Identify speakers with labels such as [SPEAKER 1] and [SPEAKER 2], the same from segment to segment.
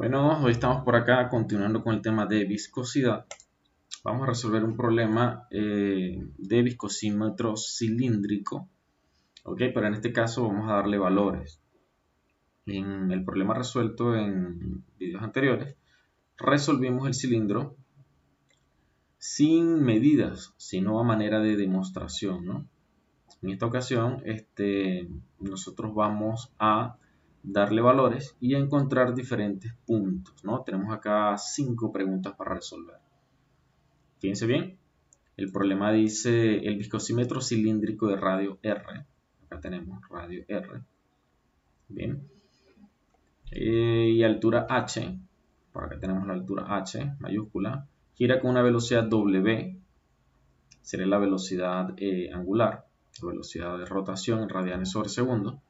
[SPEAKER 1] Bueno, hoy estamos por acá continuando con el tema de viscosidad. Vamos a resolver un problema de viscosímetro cilíndrico. Ok, pero en este caso vamos a darle valores. En el problema resuelto en videos anteriores, resolvimos el cilindro sin medidas, sino a manera de demostración, ¿no? En esta ocasión, nosotros vamos a darle valores y a encontrar diferentes puntos, ¿no? Tenemos acá 5 preguntas para resolver. Fíjense bien, el problema dice el viscosímetro cilíndrico de radio R. Acá tenemos radio R. Bien. Y altura H. Por acá tenemos la altura H mayúscula. Gira con una velocidad W. Sería la velocidad angular. La velocidad de rotación en radianes sobre segundo.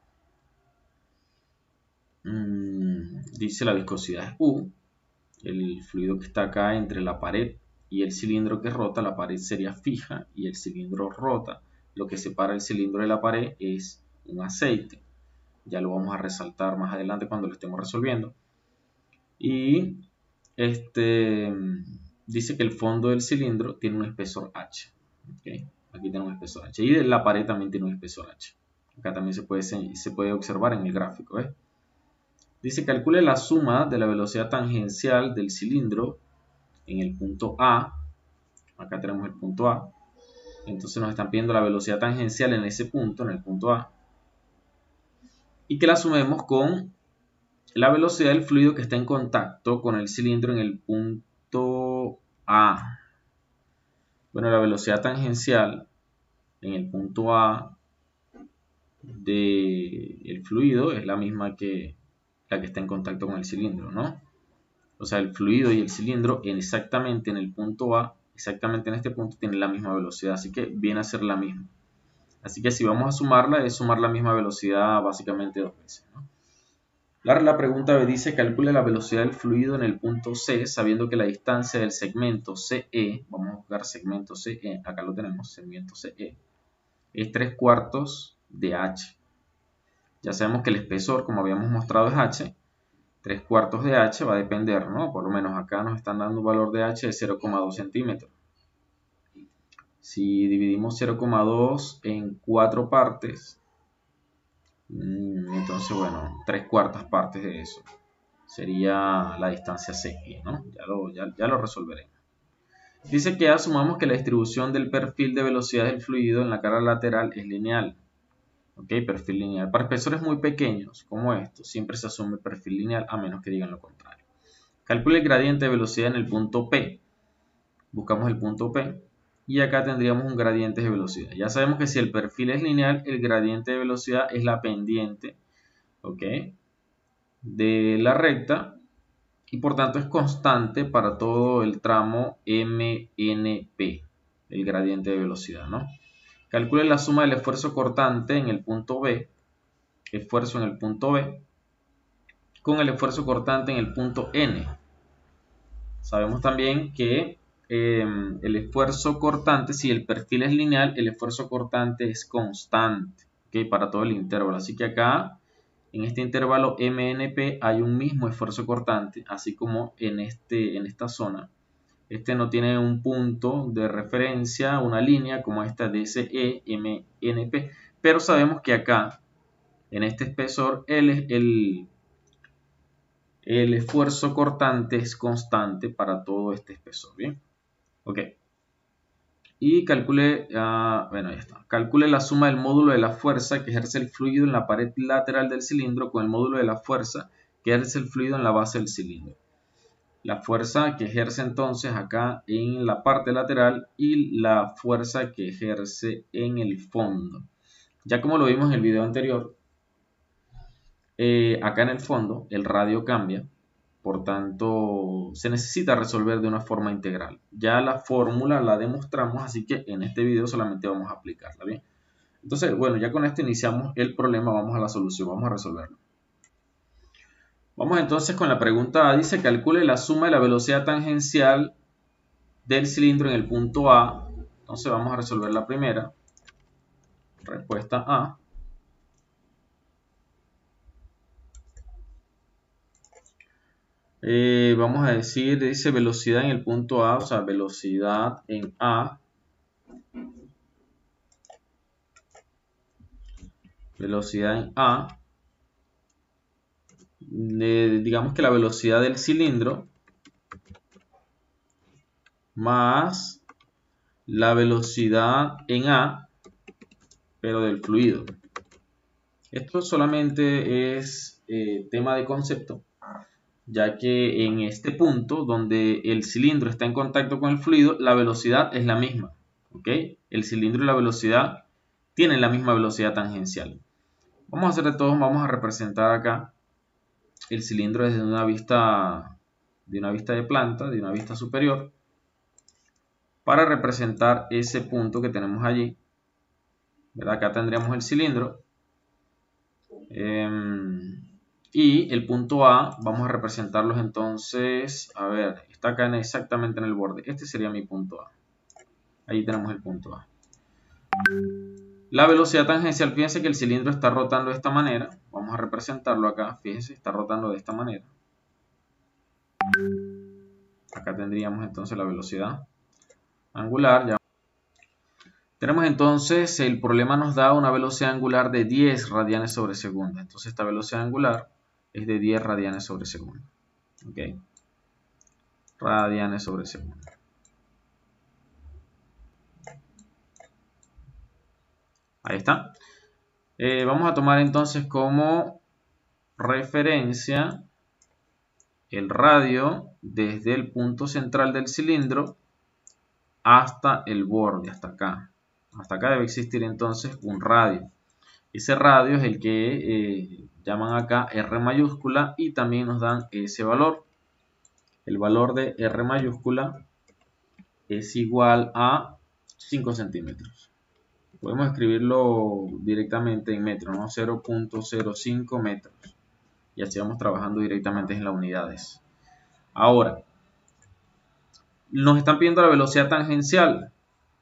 [SPEAKER 1] Dice la viscosidad es U. El fluido que está acá entre la pared y el cilindro que rota, la pared sería fija y el cilindro rota. Lo que separa el cilindro de la pared es un aceite. Ya lo vamos a resaltar más adelante cuando lo estemos resolviendo. Y dice que el fondo del cilindro tiene un espesor H. ¿Okay? Aquí tiene un espesor H. Y la pared también tiene un espesor H. Acá también se puede observar en el gráfico. ¿Ves? Dice calcule la suma de la velocidad tangencial del cilindro en el punto A. Acá tenemos el punto A. Entonces nos están pidiendo la velocidad tangencial en ese punto, en el punto A. Y que la sumemos con la velocidad del fluido que está en contacto con el cilindro en el punto A. Bueno, la velocidad tangencial en el punto A del fluido es la misma que la que está en contacto con el cilindro, ¿no? O sea, el fluido y el cilindro exactamente en el punto A, exactamente en este punto, tienen la misma velocidad, así que viene a ser la misma. Así que si vamos a sumarla, es sumar la misma velocidad básicamente 2 veces, ¿no? La pregunta B dice, calcule la velocidad del fluido en el punto C, sabiendo que la distancia del segmento CE, vamos a buscar segmento CE, acá lo tenemos, segmento CE, es 3/4 de H. Ya sabemos que el espesor, como habíamos mostrado, es H. 3/4 de H va a depender, ¿no? Por lo menos acá nos están dando un valor de H de 0,2 centímetros. Si dividimos 0,2 en 4 partes, entonces, bueno, 3/4 partes de eso sería la distancia CE, ¿no? Ya lo resolveremos. Dice que asumamos que la distribución del perfil de velocidad del fluido en la cara lateral es lineal. Ok, perfil lineal. Para espesores muy pequeños, como estos, siempre se asume perfil lineal, a menos que digan lo contrario. Calcule el gradiente de velocidad en el punto P. Buscamos el punto P. Y acá tendríamos un gradiente de velocidad. Ya sabemos que si el perfil es lineal, el gradiente de velocidad es la pendiente, ¿ok?, de la recta. Y por tanto es constante para todo el tramo MNP, el gradiente de velocidad, ¿no? Calcule la suma del esfuerzo cortante en el punto B, esfuerzo en el punto B, con el esfuerzo cortante en el punto N. Sabemos también que el esfuerzo cortante, si el perfil es lineal, el esfuerzo cortante es constante, ¿okay?, para todo el intervalo. Así que acá, en este intervalo MNP, hay un mismo esfuerzo cortante, así como en esta zona. Este no tiene un punto de referencia, una línea como esta DSE, MNP, pero sabemos que acá, en este espesor, el esfuerzo cortante es constante para todo este espesor, ¿bien? Ok. Y calcule, bueno, ya está. Calcule la suma del módulo de la fuerza que ejerce el fluido en la pared lateral del cilindro con el módulo de la fuerza que ejerce el fluido en la base del cilindro. La fuerza que ejerce entonces acá en la parte lateral y la fuerza que ejerce en el fondo. Ya como lo vimos en el video anterior, acá en el fondo el radio cambia, por tanto se necesita resolver de una forma integral. Ya la fórmula la demostramos, así que en este video solamente vamos a aplicarla, ¿bien? Entonces, bueno, ya con esto iniciamos el problema, vamos a la solución, vamos a resolverlo. Vamos entonces con la pregunta A, dice calcule la suma de la velocidad tangencial del cilindro en el punto A. Entonces vamos a resolver la primera. Respuesta A. Vamos a decir, dice velocidad en el punto A, o sea, velocidad en A. Velocidad en A. Digamos que la velocidad del cilindro más la velocidad en A, pero del fluido. Esto solamente es tema de concepto, ya que en este punto donde el cilindro está en contacto con el fluido, la velocidad es la misma. ¿Ok? El cilindro y la velocidad tienen la misma velocidad tangencial. Vamos a hacer de todos, vamos a representar acá el cilindro desde una vista de planta, de una vista superior, para representar ese punto que tenemos allí. ¿Verdad? Acá tendríamos el cilindro. Y el punto A, vamos a representarlos entonces, a ver, está acá exactamente en el borde. Este sería mi punto A. Ahí tenemos el punto A. La velocidad tangencial, fíjense que el cilindro está rotando de esta manera. Vamos a representarlo acá, fíjense, está rotando de esta manera. Acá tendríamos entonces la velocidad angular. Ya. Tenemos entonces, el problema nos da una velocidad angular de 10 radianes sobre segundo. Entonces esta velocidad angular es de 10 radianes sobre segundo. ¿Ok? Radianes sobre segundo. Ahí está. Vamos a tomar entonces como referencia el radio desde el punto central del cilindro hasta el borde, hasta acá. Hasta acá debe existir entonces un radio. Ese radio es el que llaman acá R mayúscula y también nos dan ese valor. El valor de R mayúscula es igual a 5 centímetros. Podemos escribirlo directamente en metros, ¿no? 0.05 metros. Y así vamos trabajando directamente en las unidades. Ahora, nos están pidiendo la velocidad tangencial.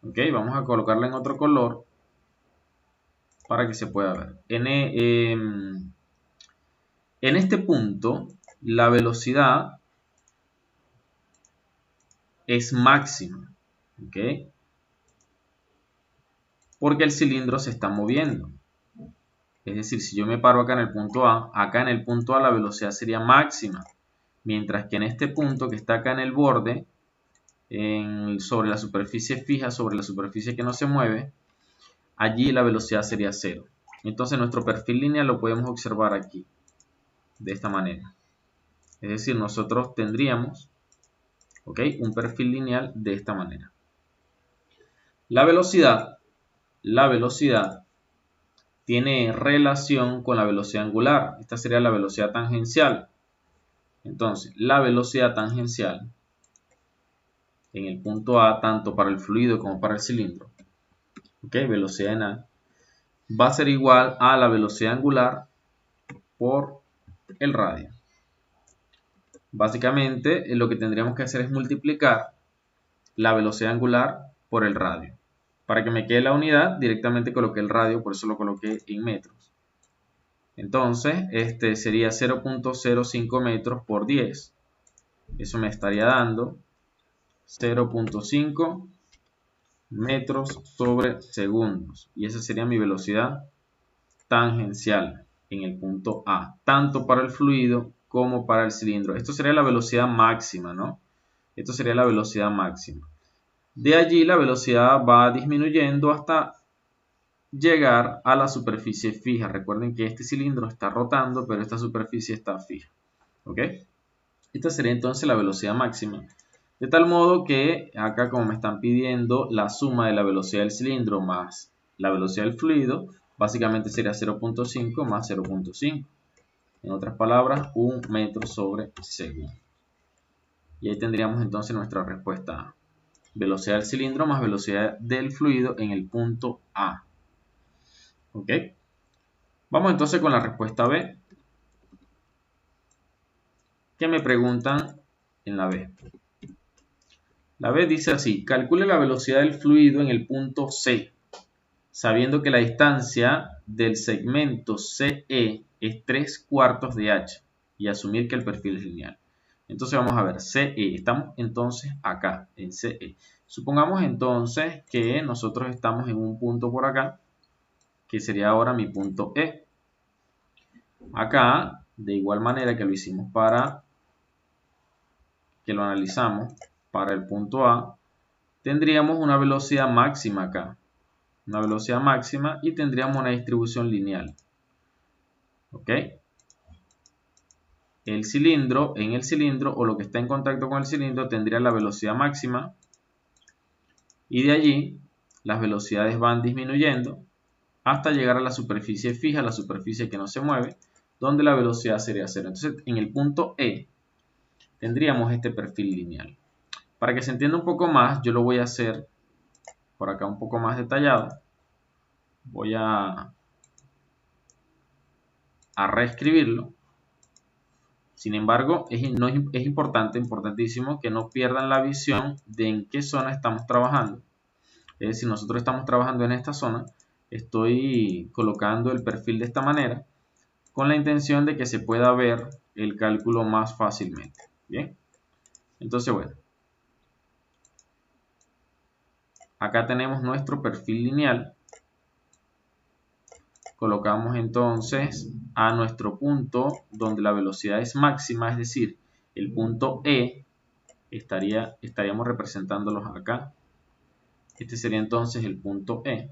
[SPEAKER 1] Ok, vamos a colocarla en otro color para que se pueda ver. En este punto, la velocidad es máxima. Ok, porque el cilindro se está moviendo. Es decir, si yo me paro acá en el punto A, acá en el punto A la velocidad sería máxima. Mientras que en este punto que está acá en el borde, sobre la superficie fija, sobre la superficie que no se mueve, allí la velocidad sería 0. Entonces nuestro perfil lineal lo podemos observar aquí, de esta manera. Es decir, nosotros tendríamos un perfil lineal de esta manera. La velocidad tiene relación con la velocidad angular. Esta sería la velocidad tangencial. Entonces, la velocidad tangencial en el punto A, tanto para el fluido como para el cilindro, velocidad en A, va a ser igual a la velocidad angular por el radio. Básicamente, lo que tendríamos que hacer es multiplicar la velocidad angular por el radio. Para que me quede la unidad, directamente coloqué el radio, por eso lo coloqué en metros. Entonces, este sería 0.05 metros por 10. Eso me estaría dando 0.5 metros sobre segundos. Y esa sería mi velocidad tangencial en el punto A, tanto para el fluido como para el cilindro. Esto sería la velocidad máxima, ¿no? Esto sería la velocidad máxima. De allí la velocidad va disminuyendo hasta llegar a la superficie fija. Recuerden que este cilindro está rotando, pero esta superficie está fija. ¿Ok? Esta sería entonces la velocidad máxima. De tal modo que acá, como me están pidiendo la suma de la velocidad del cilindro más la velocidad del fluido, básicamente sería 0.5 más 0.5. En otras palabras, 1 metro sobre segundo. Y ahí tendríamos entonces nuestra respuesta A. Velocidad del cilindro más velocidad del fluido en el punto A. ¿Ok? Vamos entonces con la respuesta B. ¿Qué me preguntan en la B? La B dice así: calcule la velocidad del fluido en el punto C, sabiendo que la distancia del segmento CE es 3/4 de h y asumir que el perfil es lineal. Entonces vamos a ver, CE, estamos entonces acá, en CE. Supongamos entonces que nosotros estamos en un punto por acá, que sería ahora mi punto E. Acá, de igual manera que lo hicimos para, que lo analizamos para el punto A, tendríamos una velocidad máxima acá. Una velocidad máxima y tendríamos una distribución lineal. ¿Ok? El cilindro, en el cilindro o lo que está en contacto con el cilindro tendría la velocidad máxima y de allí las velocidades van disminuyendo hasta llegar a la superficie fija, la superficie que no se mueve, donde la velocidad sería cero. Entonces, en el punto E tendríamos este perfil lineal. Para que se entienda un poco más, yo lo voy a hacer por acá un poco más detallado. Voy a reescribirlo. Sin embargo, es importantísimo que no pierdan la visión de en qué zona estamos trabajando. Es decir, nosotros estamos trabajando en esta zona, estoy colocando el perfil de esta manera con la intención de que se pueda ver el cálculo más fácilmente. Bien, entonces bueno, acá tenemos nuestro perfil lineal. Colocamos entonces a nuestro punto donde la velocidad es máxima, es decir, el punto E, estaríamos representándolos acá. Este sería entonces el punto E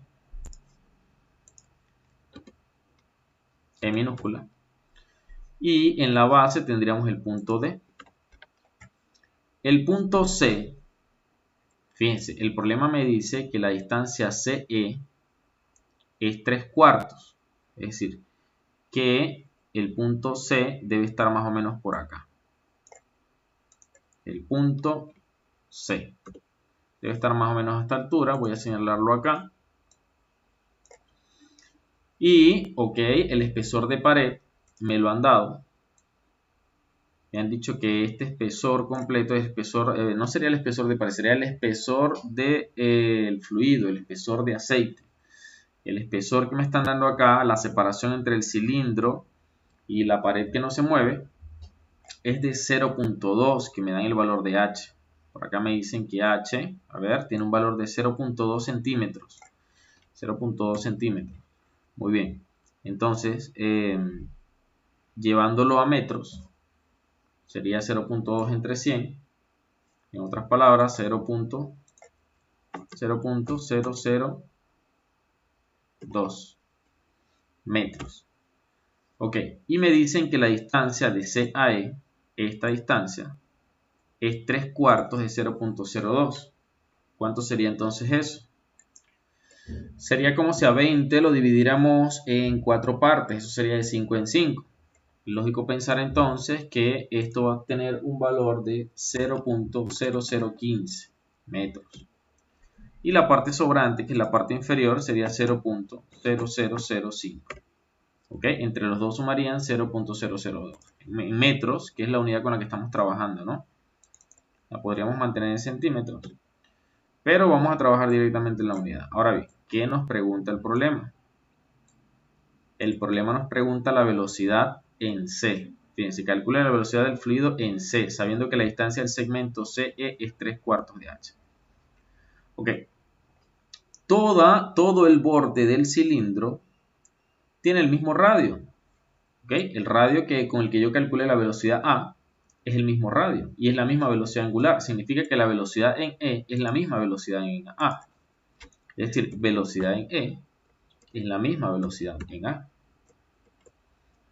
[SPEAKER 1] minúscula. Y en la base tendríamos el punto D. El punto C, fíjense, el problema me dice que la distancia CE es 3/4. Es decir, que el punto C debe estar más o menos por acá. El punto C debe estar más o menos a esta altura. Voy a señalarlo acá. Y, ok, el espesor de pared me lo han dado. Me han dicho que este espesor completo es espesor, no sería el espesor de pared, sería el espesor del fluido, el espesor de aceite. El espesor que me están dando acá, la separación entre el cilindro y la pared que no se mueve, es de 0.2, que me dan el valor de H. Por acá me dicen que H, a ver, tiene un valor de 0.2 centímetros. 0.2 centímetros. Muy bien. Entonces, llevándolo a metros, sería 0.2 entre 100. En otras palabras, 0.002 metros. Ok, y me dicen que la distancia de C a E, esta distancia, es 3/4 de 0.02. ¿Cuánto sería entonces eso? Sería como si a 20 lo dividiéramos en 4 partes, eso sería de 5 en 5. Lógico pensar entonces que esto va a tener un valor de 0.0015 metros. Y la parte sobrante, que es la parte inferior, sería 0.0005. ¿Ok? Entre los dos sumarían 0.002. En metros, que es la unidad con la que estamos trabajando, ¿no? La podríamos mantener en centímetros. Pero vamos a trabajar directamente en la unidad. Ahora bien, ¿qué nos pregunta el problema? El problema nos pregunta la velocidad en C. Fíjense, calcula la velocidad del fluido en C, sabiendo que la distancia del segmento CE es 3/4 de H. Ok. Todo el borde del cilindro tiene el mismo radio. ¿Okay? El radio con el que yo calculé la velocidad A es el mismo radio y es la misma velocidad angular. Significa que la velocidad en E es la misma velocidad en A. Es decir, velocidad en E es la misma velocidad en A.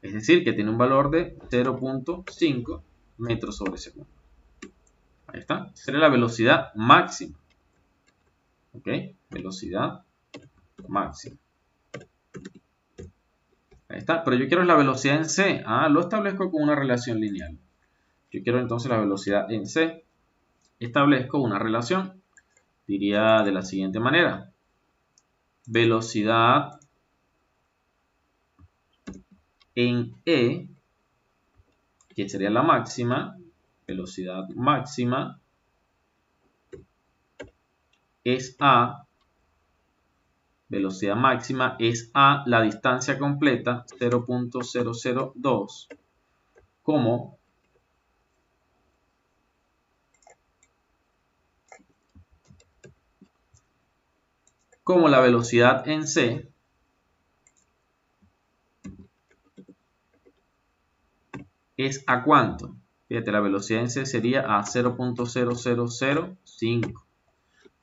[SPEAKER 1] Es decir, que tiene un valor de 0.5 metros sobre segundo. Ahí está. Sería la velocidad máxima. ¿Ok? Velocidad máxima. Ahí está. Pero yo quiero la velocidad en C. Lo establezco con una relación lineal. Yo quiero entonces la velocidad en C. Establezco una relación. Diría de la siguiente manera. Velocidad en E, que sería la máxima. Velocidad máxima es A. Velocidad máxima es A, la distancia completa, 0.002, como como la velocidad en C es a ¿cuánto? Fíjate, la velocidad en C sería a 0.0005.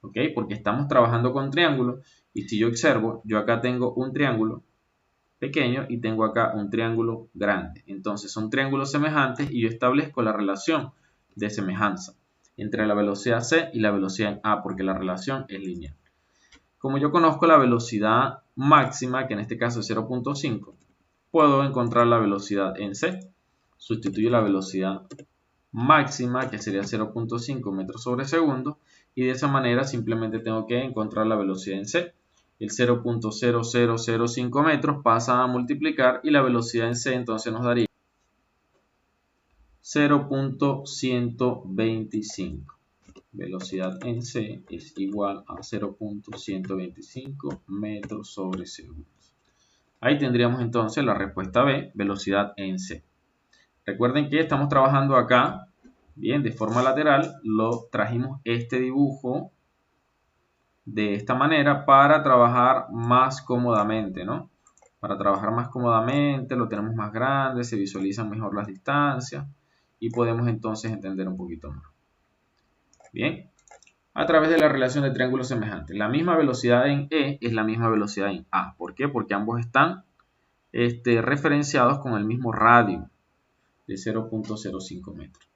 [SPEAKER 1] ¿Ok? Porque estamos trabajando con triángulos. Y si yo observo, yo acá tengo un triángulo pequeño y tengo acá un triángulo grande. Entonces son triángulos semejantes y yo establezco la relación de semejanza entre la velocidad C y la velocidad en A, porque la relación es lineal. Como yo conozco la velocidad máxima, que en este caso es 0.5, puedo encontrar la velocidad en C. Sustituyo la velocidad máxima, que sería 0.5 metros sobre segundo, y de esa manera simplemente tengo que encontrar la velocidad en C. El 0.0005 metros pasa a multiplicar y la velocidad en C entonces nos daría 0.125. Velocidad en C es igual a 0.125 metros sobre segundo. Ahí tendríamos entonces la respuesta B, velocidad en C. Recuerden que estamos trabajando acá, bien, de forma lateral, lo trajimos este dibujo de esta manera para trabajar más cómodamente, ¿no? Para trabajar más cómodamente, lo tenemos más grande, se visualizan mejor las distancias y podemos entonces entender un poquito más. Bien, a través de la relación de triángulos semejantes. La misma velocidad en E es la misma velocidad en A. ¿Por qué? Porque ambos están referenciados con el mismo radio de 0.05 metros.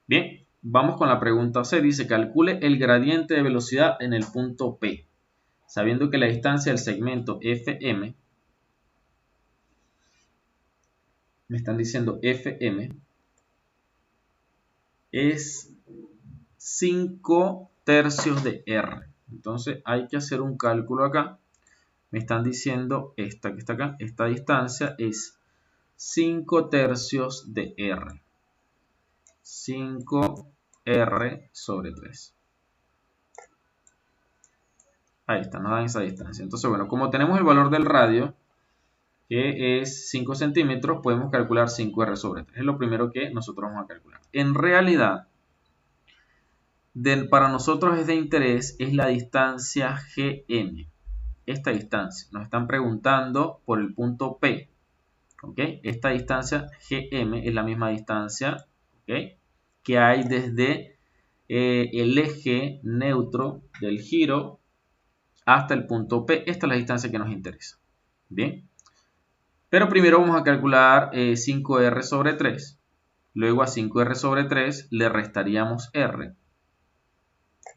[SPEAKER 1] Bien, vamos con la pregunta C. Dice, calcule el gradiente de velocidad en el punto P, sabiendo que la distancia del segmento FM, me están diciendo FM, es 5 tercios de R. Entonces hay que hacer un cálculo acá. Me están diciendo esta que está acá, esta distancia es 5 tercios de R. 5R sobre 3. Ahí está, nos dan esa distancia. Entonces, bueno, como tenemos el valor del radio, que es 5 centímetros, podemos calcular 5R sobre 3. Es lo primero que nosotros vamos a calcular. En realidad, para nosotros es de interés es la distancia GM. Esta distancia. Nos están preguntando por el punto P. ¿Okay? Esta distancia GM es la misma distancia, ¿okay?, que hay desde el eje neutro del giro hasta el punto P. Esta es la distancia que nos interesa. Bien. Pero primero vamos a calcular 5R sobre 3. Luego a 5R sobre 3 le restaríamos R.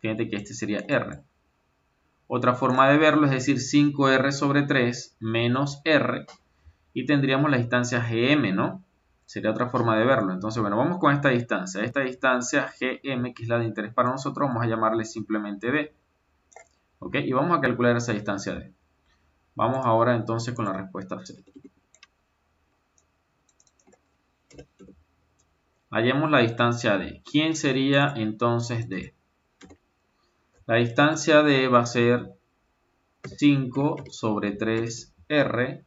[SPEAKER 1] Fíjate que este sería R. Otra forma de verlo es decir 5R sobre 3 menos R. Y tendríamos la distancia GM, ¿no? Sería otra forma de verlo. Entonces, bueno, vamos con esta distancia. Esta distancia GM, que es la de interés para nosotros, vamos a llamarle simplemente D. ¿Ok? Y vamos a calcular esa distancia D. Vamos ahora entonces con la respuesta C. Hallemos la distancia D. ¿Quién sería entonces D? La distancia D va a ser 5 sobre 3R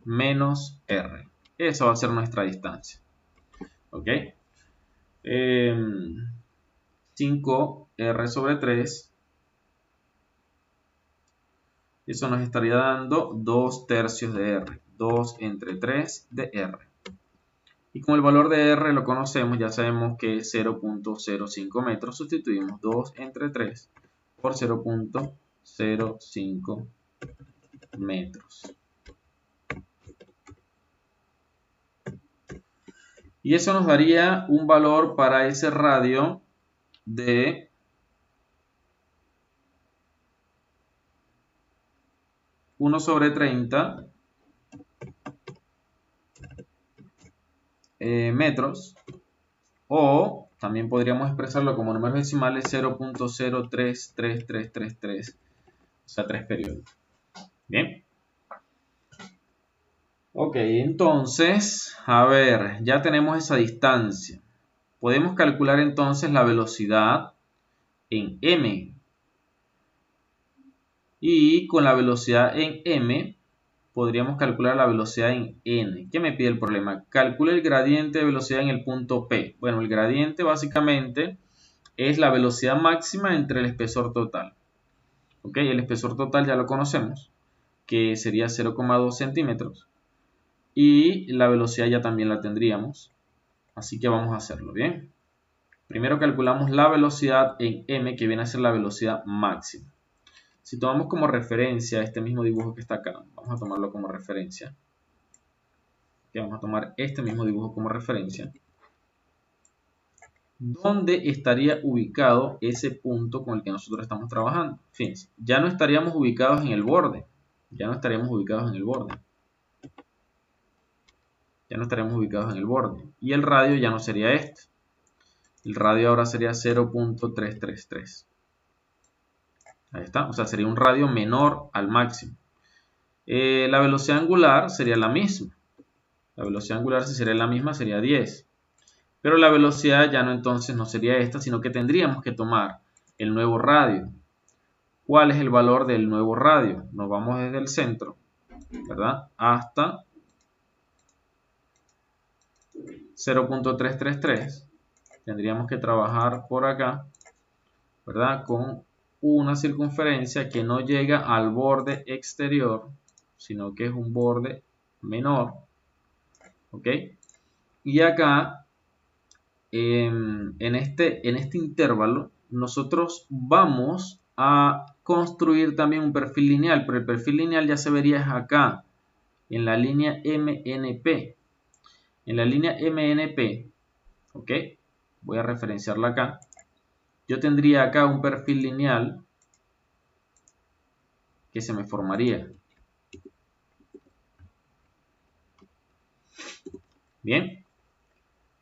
[SPEAKER 1] menos R. Esa va a ser nuestra distancia. ¿Ok? 5R sobre 3. Eso nos estaría dando 2 tercios de R. 2 entre 3 de R. Y como el valor de R lo conocemos, ya sabemos que es 0.05 metros. Sustituimos 2 entre 3 por 0.05 metros. Y eso nos daría un valor para ese radio de 1 sobre 30 metros, o también podríamos expresarlo como números decimales 0.033333, o sea 3 periodos. Bien. Ok, entonces, a ver, ya tenemos esa distancia. Podemos calcular entonces la velocidad en m. Y con la velocidad en m, podríamos calcular la velocidad en n. ¿Qué me pide el problema? Calcule el gradiente de velocidad en el punto P. Bueno, el gradiente básicamente es la velocidad máxima entre el espesor total. ¿Ok? El espesor total ya lo conocemos, que sería 0,2 centímetros. Y la velocidad ya también la tendríamos. Así que vamos a hacerlo, ¿bien? Primero calculamos la velocidad en m, que viene a ser la velocidad máxima. Si tomamos como referencia este mismo dibujo que está acá, vamos a tomarlo como referencia. Vamos a tomar este mismo dibujo como referencia. ¿Dónde estaría ubicado ese punto con el que nosotros estamos trabajando? Fíjense, ya no estaríamos ubicados en el borde. Ya no estaríamos ubicados en el borde. Ya no estaríamos ubicados en el borde. Y el radio ya no sería este. El radio ahora sería 0.333. Ahí está. O sea, sería un radio menor al máximo. La velocidad angular sería la misma. La velocidad angular, si sería la misma, sería 10. Pero la velocidad ya no, entonces no sería esta, sino que tendríamos que tomar el nuevo radio. ¿Cuál es el valor del nuevo radio? Nos vamos desde el centro, ¿verdad? Hasta 0.333. Tendríamos que trabajar por acá, ¿verdad? Con una circunferencia que no llega al borde exterior, sino que es un borde menor. ¿Ok? Y acá, en este intervalo, nosotros vamos a construir también un perfil lineal, pero el perfil lineal ya se vería acá, en la línea MNP. En la línea MNP, ¿ok? Voy a referenciarla acá. Yo tendría acá un perfil lineal que se me formaría. Bien.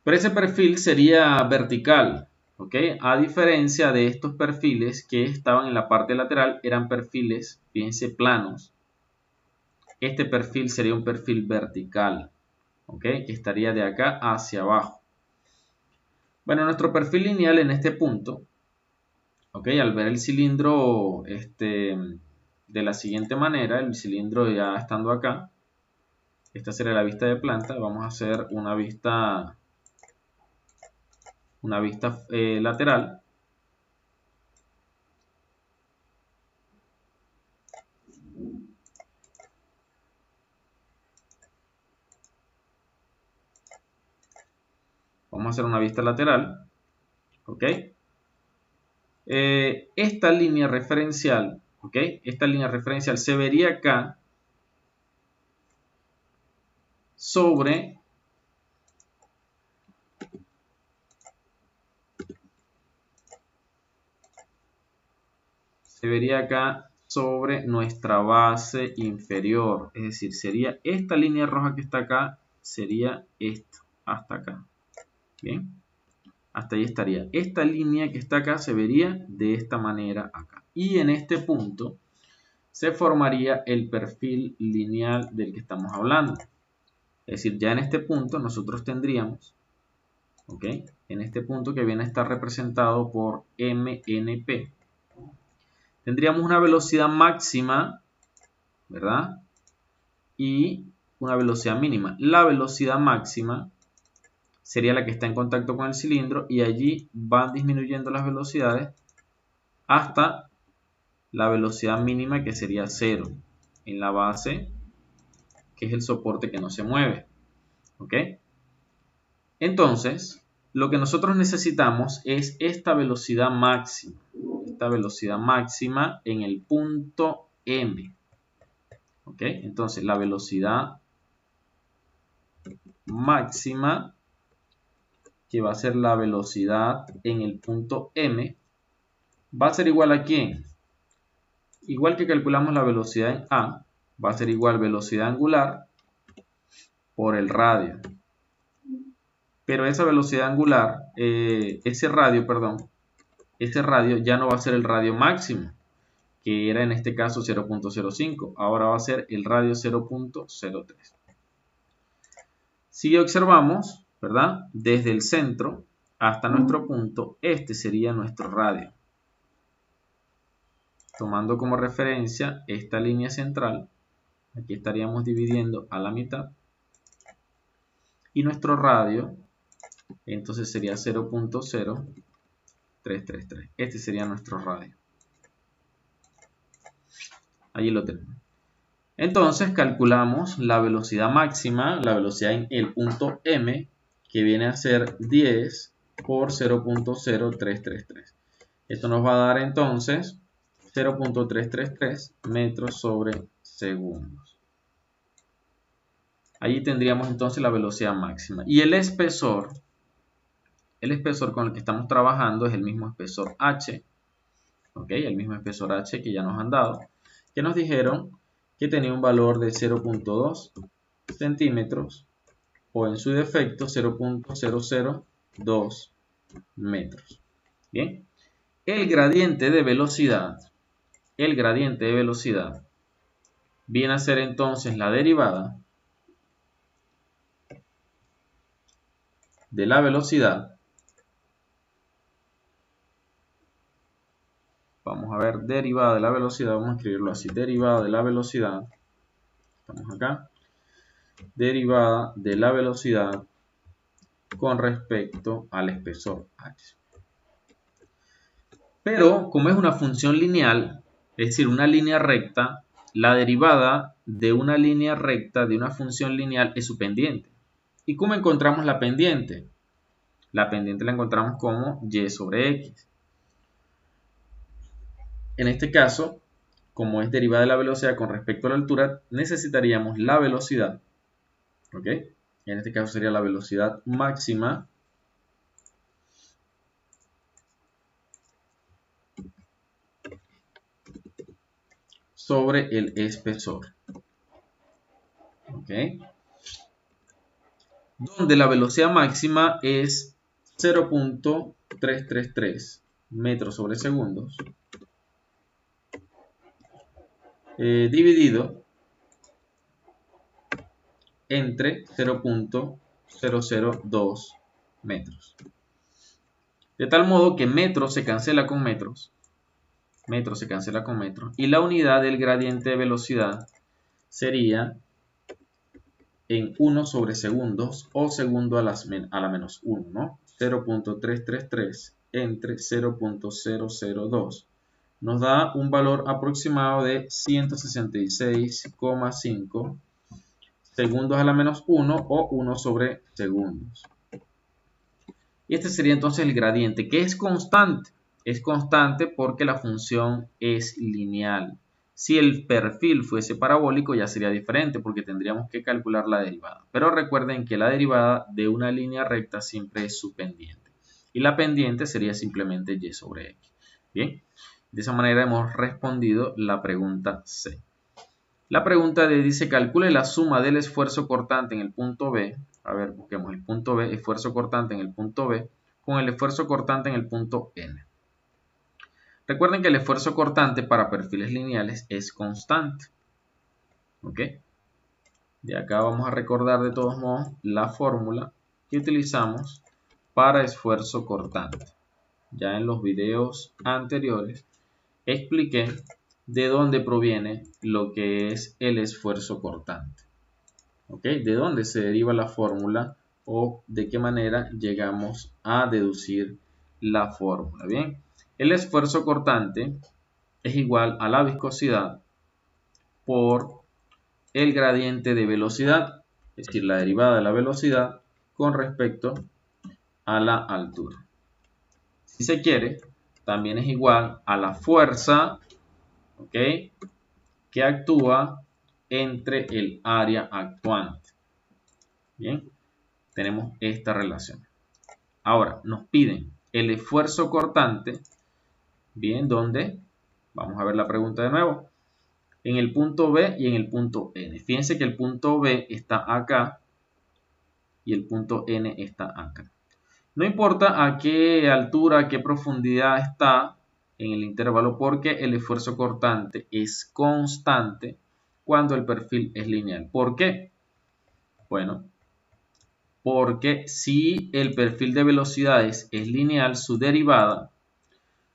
[SPEAKER 1] Pero ese perfil sería vertical, ¿ok? A diferencia de estos perfiles que estaban en la parte lateral, eran perfiles, fíjense, planos. Este perfil sería un perfil vertical, ¿ok? Que estaría de acá hacia abajo. Bueno, nuestro perfil lineal en este punto, ¿ok? Al ver el cilindro de la siguiente manera, el cilindro ya estando acá, esta sería la vista de planta, vamos a hacer una vista lateral. Vamos a hacer una vista lateral, ¿ok? Esta línea referencial, ¿ok? Esta línea referencial se vería acá sobre nuestra base inferior, es decir, sería esta línea roja que está acá, sería esto, hasta acá, ¿bien? Hasta ahí estaría. Esta línea que está acá se vería de esta manera acá. Y en este punto se formaría el perfil lineal del que estamos hablando. Es decir, ya en este punto nosotros tendríamos, ¿ok? En este punto que viene a estar representado por MNP, tendríamos una velocidad máxima, ¿verdad? Y una velocidad mínima. La velocidad máxima sería la que está en contacto con el cilindro y allí van disminuyendo las velocidades hasta la velocidad mínima, que sería 0 en la base, que es el soporte que no se mueve. ¿Ok? Entonces, lo que nosotros necesitamos es esta velocidad máxima. Esta velocidad máxima en el punto M. ¿Ok? Entonces, la velocidad máxima, que va a ser la velocidad en el punto M, va a ser igual a ¿quién? Igual que calculamos la velocidad en A, va a ser igual velocidad angular por el radio. Pero esa velocidad angular, ese radio ya no va a ser el radio máximo, que era en este caso 0.05. Ahora va a ser el radio 0.03. Si observamos, ¿verdad? Desde el centro hasta nuestro punto, este sería nuestro radio. Tomando como referencia esta línea central, aquí estaríamos dividiendo a la mitad. Y nuestro radio, entonces sería 0.0333. Este sería nuestro radio. Allí lo tenemos. Entonces calculamos la velocidad máxima, la velocidad en el punto M, que viene a ser 10 por 0.0333. Esto nos va a dar entonces 0.333 metros sobre segundos. Allí tendríamos entonces la velocidad máxima. Y el espesor con el que estamos trabajando es el mismo espesor H. ¿Ok? El mismo espesor H que ya nos han dado. Que nos dijeron que tenía un valor de 0.2 centímetros o en su defecto 0.002 metros. Bien. El gradiente de velocidad viene a ser entonces la derivada de la velocidad. Vamos a ver, derivada de la velocidad, vamos a escribirlo así, derivada de la velocidad, estamos acá, derivada de la velocidad con respecto al espesor H. Pero como es una función lineal, es decir, una línea recta, la derivada de una línea recta de una función lineal es su pendiente. ¿Y cómo encontramos la pendiente? La pendiente la encontramos como y sobre x. En este caso, como es derivada de la velocidad con respecto a la altura, necesitaríamos la velocidad, ¿ok? En este caso sería la velocidad máxima sobre el espesor, ¿ok? Donde la velocidad máxima es 0.333 metros sobre segundos, dividido entre 0.002 metros. De tal modo que metro se cancela con metros, y la unidad del gradiente de velocidad sería en 1 sobre segundos o segundo a la menos 1, ¿no? 0.333 entre 0.002 nos da un valor aproximado de 166,5 segundos a la menos 1 o 1 sobre segundos. Y este sería entonces el gradiente, que es constante. Es constante porque la función es lineal. Si el perfil fuese parabólico ya sería diferente porque tendríamos que calcular la derivada. Pero recuerden que la derivada de una línea recta siempre es su pendiente. Y la pendiente sería simplemente y sobre x. Bien, de esa manera hemos respondido la pregunta C. La pregunta D dice, calcule la suma del esfuerzo cortante en el punto B. A ver, busquemos el punto B, esfuerzo cortante en el punto B, con el esfuerzo cortante en el punto N. Recuerden que el esfuerzo cortante para perfiles lineales es constante. ¿Ok? De acá vamos a recordar de todos modos la fórmula que utilizamos para esfuerzo cortante. Ya en los videos anteriores expliqué de dónde proviene lo que es el esfuerzo cortante. ¿Ok? De dónde se deriva la fórmula o de qué manera llegamos a deducir la fórmula. Bien, el esfuerzo cortante es igual a la viscosidad por el gradiente de velocidad, es decir, la derivada de la velocidad con respecto a la altura. Si se quiere, también es igual a la fuerza, ¿ok?, que actúa entre el área actuante. Bien, tenemos esta relación. Ahora, nos piden el esfuerzo cortante, bien, ¿dónde? Vamos a ver la pregunta de nuevo. En el punto B y en el punto N. Fíjense que el punto B está acá y el punto N está acá. No importa a qué altura, a qué profundidad está en el intervalo, porque el esfuerzo cortante es constante cuando el perfil es lineal. ¿Por qué? Bueno, porque si el perfil de velocidades es lineal, su derivada,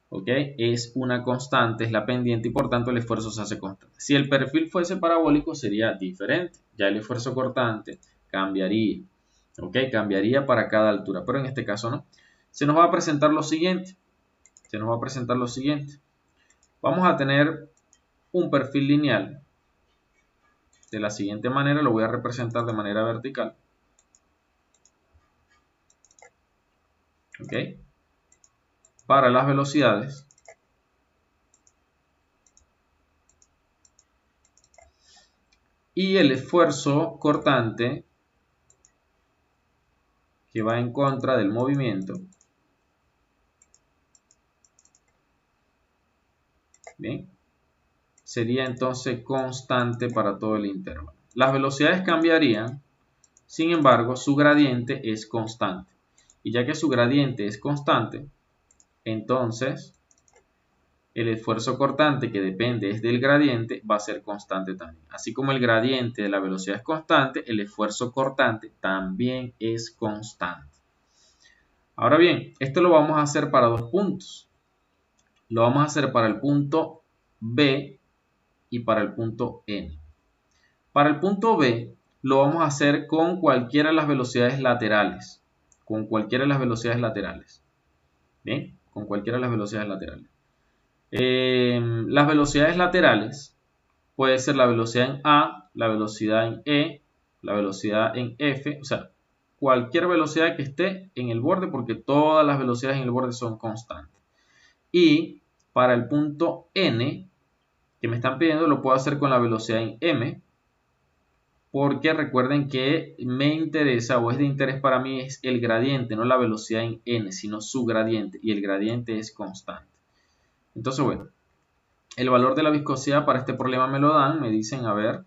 [SPEAKER 1] ¿ok?, es una constante, es la pendiente y por tanto el esfuerzo se hace constante. Si el perfil fuese parabólico sería diferente, ya el esfuerzo cortante cambiaría, ¿ok?, cambiaría para cada altura, pero en este caso no. Se nos va a presentar lo siguiente, vamos a tener un perfil lineal de la siguiente manera. Lo voy a representar de manera vertical. ¿Ok? Para las velocidades. Y el esfuerzo cortante que va en contra del movimiento. Bien. Sería entonces constante para todo el intervalo. Las velocidades cambiarían, sin embargo, su gradiente es constante. Y ya que su gradiente es constante, entonces el esfuerzo cortante que depende es del gradiente va a ser constante también. Así como el gradiente de la velocidad es constante, el esfuerzo cortante también es constante. Ahora bien, esto lo vamos a hacer para dos puntos. Lo vamos a hacer para el punto B y para el punto N. Para el punto B lo vamos a hacer con cualquiera de las velocidades laterales. Con cualquiera de las velocidades laterales. Bien, con cualquiera de las velocidades laterales. Las velocidades laterales puede ser la velocidad en A, la velocidad en E, la velocidad en F, o sea, cualquier velocidad que esté en el borde, porque todas las velocidades en el borde son constantes. Y para el punto N, que me están pidiendo, lo puedo hacer con la velocidad en M, porque recuerden que me interesa o es de interés para mí es el gradiente, no la velocidad en N, sino su gradiente, y el gradiente es constante. Entonces, bueno, el valor de la viscosidad para este problema me lo dan, me dicen, a ver,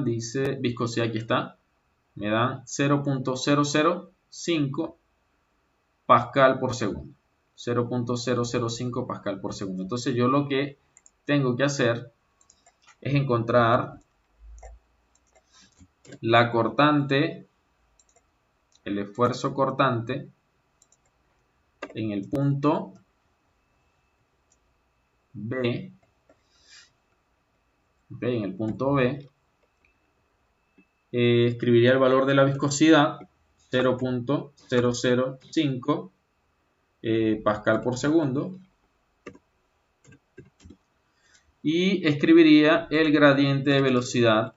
[SPEAKER 1] dice viscosidad, aquí está, me dan 0.005 pascal por segundo, 0.005 pascal por segundo. Entonces yo lo que tengo que hacer es encontrar la cortante, el esfuerzo cortante en el punto B, okay, en el punto B, escribiría el valor de la viscosidad 0.005 pascal por segundo y escribiría el gradiente de velocidad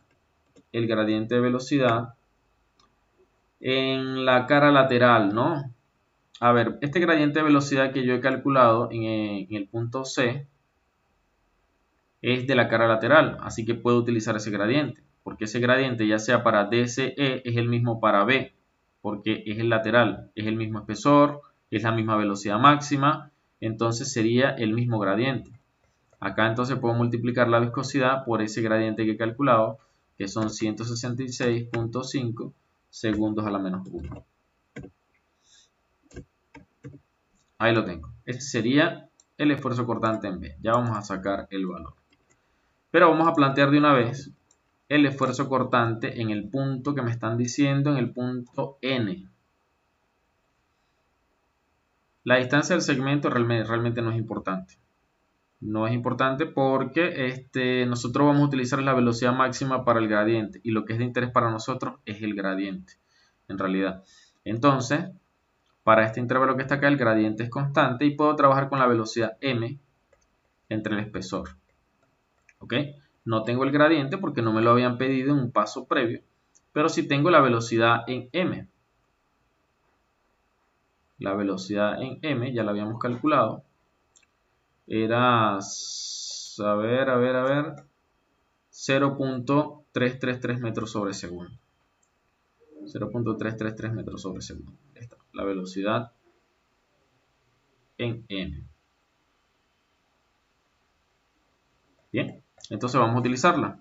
[SPEAKER 1] en la cara lateral, ¿no? A ver, este gradiente de velocidad que yo he calculado en el punto C es de la cara lateral, así que puedo utilizar ese gradiente, porque ese gradiente ya sea para DCE es el mismo para B, porque es el lateral, es el mismo espesor, es la misma velocidad máxima, entonces sería el mismo gradiente. Acá entonces puedo multiplicar la viscosidad por ese gradiente que he calculado, que son 166.5 segundos a la menos 1. Ahí lo tengo. Este sería el esfuerzo cortante en B. Ya vamos a sacar el valor. Pero vamos a plantear de una vez el esfuerzo cortante en el punto que me están diciendo, en el punto N. La distancia del segmento realmente no es importante. No es importante porque nosotros vamos a utilizar la velocidad máxima para el gradiente. Y lo que es de interés para nosotros es el gradiente, en realidad. Entonces, para este intervalo que está acá, el gradiente es constante y puedo trabajar con la velocidad m entre el espesor. ¿Ok? No tengo el gradiente porque no me lo habían pedido en un paso previo, pero sí tengo la velocidad en m. La velocidad en m ya la habíamos calculado. Era, a ver, 0.333 metros sobre segundo. 0.333 metros sobre segundo. Esta, la velocidad en m. Bien, entonces vamos a utilizarla.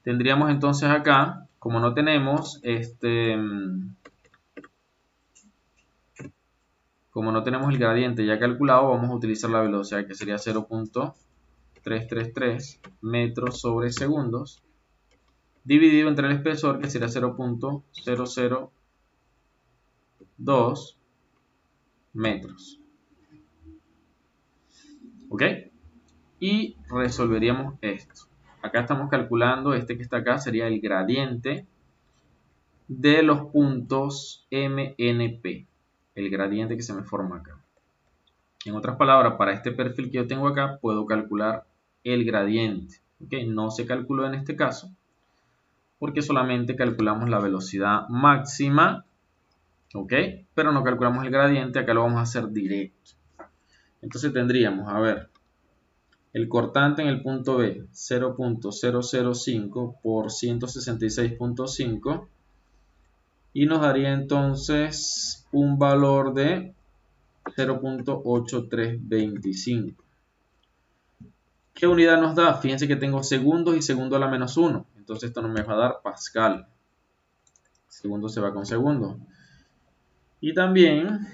[SPEAKER 1] Tendríamos entonces acá, como no tenemos el gradiente ya calculado, vamos a utilizar la velocidad que sería 0.333 metros sobre segundos dividido entre el espesor que sería 0.002 metros. ¿Ok? Y resolveríamos esto. Acá estamos calculando, que está acá sería el gradiente de los puntos MNP. El gradiente que se me forma acá. En otras palabras, para este perfil que yo tengo acá, puedo calcular el gradiente. ¿Okay? No se calculó en este caso, porque solamente calculamos la velocidad máxima, ¿ok? Pero no calculamos el gradiente, acá lo vamos a hacer directo. Entonces tendríamos, a ver, el cortante en el punto B, 0.005 por 166.5, y nos daría entonces un valor de 0.8325. ¿Qué unidad nos da? Fíjense que tengo segundos y segundo a la menos 1. Entonces esto no me va a dar pascal. Segundo se va con segundo. Y también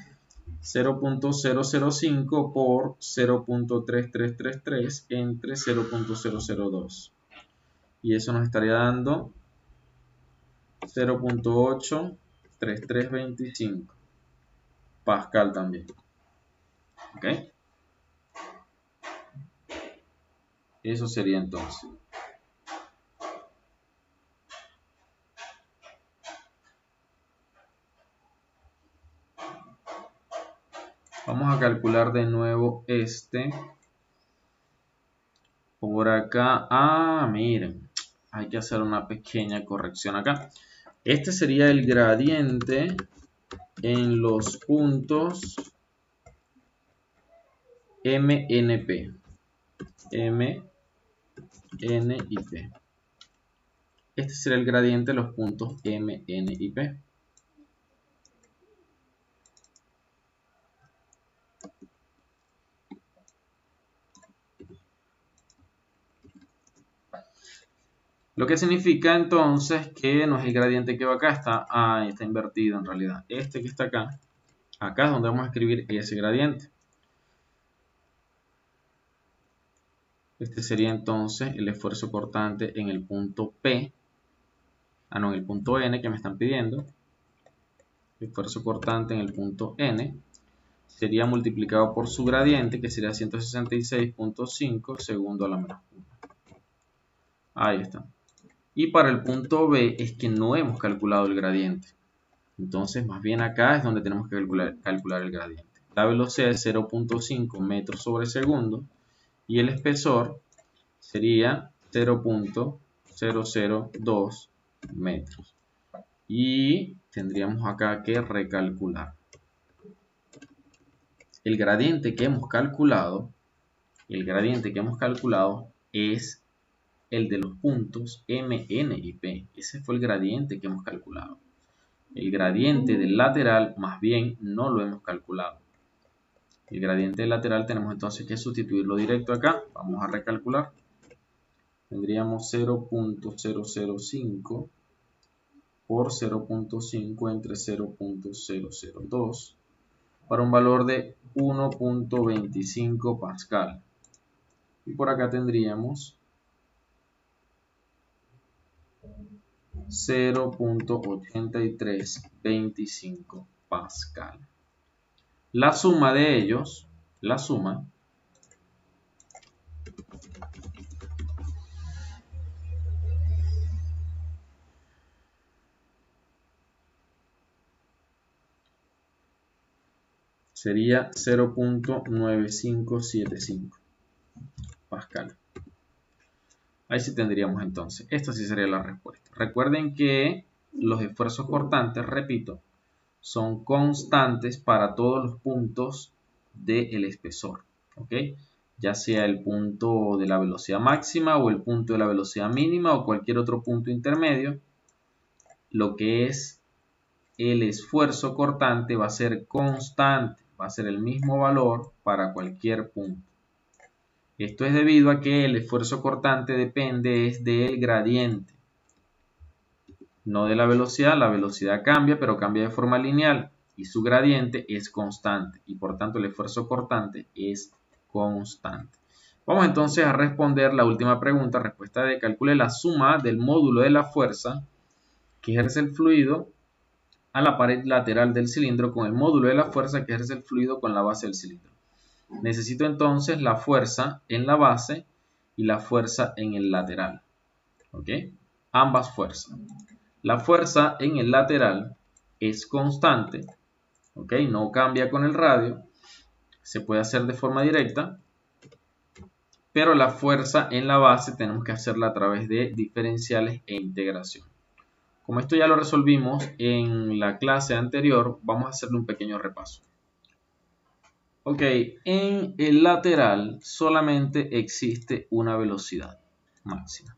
[SPEAKER 1] 0.005 por 0.3333 entre 0.002. Y eso nos estaría dando 0.83325 pascal también. ¿Ok? Eso sería entonces. Vamos a calcular de nuevo este. Por acá. Ah, miren. Hay que hacer una pequeña corrección acá. Este sería el gradiente en los puntos MNP. M, N y P. Este será el gradiente de los puntos M, N y P. Lo que significa entonces que no es el gradiente que va acá, está invertido en realidad. Este que está acá, acá es donde vamos a escribir ese gradiente. Este sería entonces el esfuerzo cortante en el punto P. En el punto N que me están pidiendo. El esfuerzo cortante en el punto N sería multiplicado por su gradiente, que sería 166.5 segundo a la menos 1. Ahí está. Y para el punto B es que no hemos calculado el gradiente. Entonces, más bien acá es donde tenemos que calcular el gradiente. La velocidad es 0.5 metros sobre segundo y el espesor sería 0.002 metros. Y tendríamos acá que recalcular. El gradiente que hemos calculado es el de los puntos M, N y P. Ese fue el gradiente que hemos calculado. El gradiente del lateral, más bien, no lo hemos calculado. El gradiente del lateral tenemos entonces que sustituirlo directo acá. Vamos a recalcular. Tendríamos 0.005 por 0.5 entre 0.002 para un valor de 1.25 pascal. Y por acá tendríamos 0.8325 pascal. La suma de ellos, sería 0.9575 pascal. Ahí sí tendríamos entonces. Esta sí sería la respuesta. Recuerden que los esfuerzos cortantes, repito, son constantes para todos los puntos del espesor. ¿Ok? Ya sea el punto de la velocidad máxima o el punto de la velocidad mínima o cualquier otro punto intermedio. Lo que es el esfuerzo cortante va a ser constante. Va a ser el mismo valor para cualquier punto. Esto es debido a que el esfuerzo cortante depende del gradiente, no de la velocidad. La velocidad cambia, pero cambia de forma lineal y su gradiente es constante y por tanto el esfuerzo cortante es constante. Vamos entonces a responder la última pregunta. Respuesta de: calcule la suma del módulo de la fuerza que ejerce el fluido a la pared lateral del cilindro con el módulo de la fuerza que ejerce el fluido con la base del cilindro. Necesito entonces la fuerza en la base y la fuerza en el lateral. ¿Ok? Ambas fuerzas. La fuerza en el lateral es constante. ¿Ok? No cambia con el radio. se puede hacer de forma directa, pero la fuerza en la base tenemos que hacerla a través de diferenciales e integración. Como esto ya lo resolvimos en la clase anterior, vamos a hacerle un pequeño repaso. Ok, en el lateral solamente existe una velocidad máxima.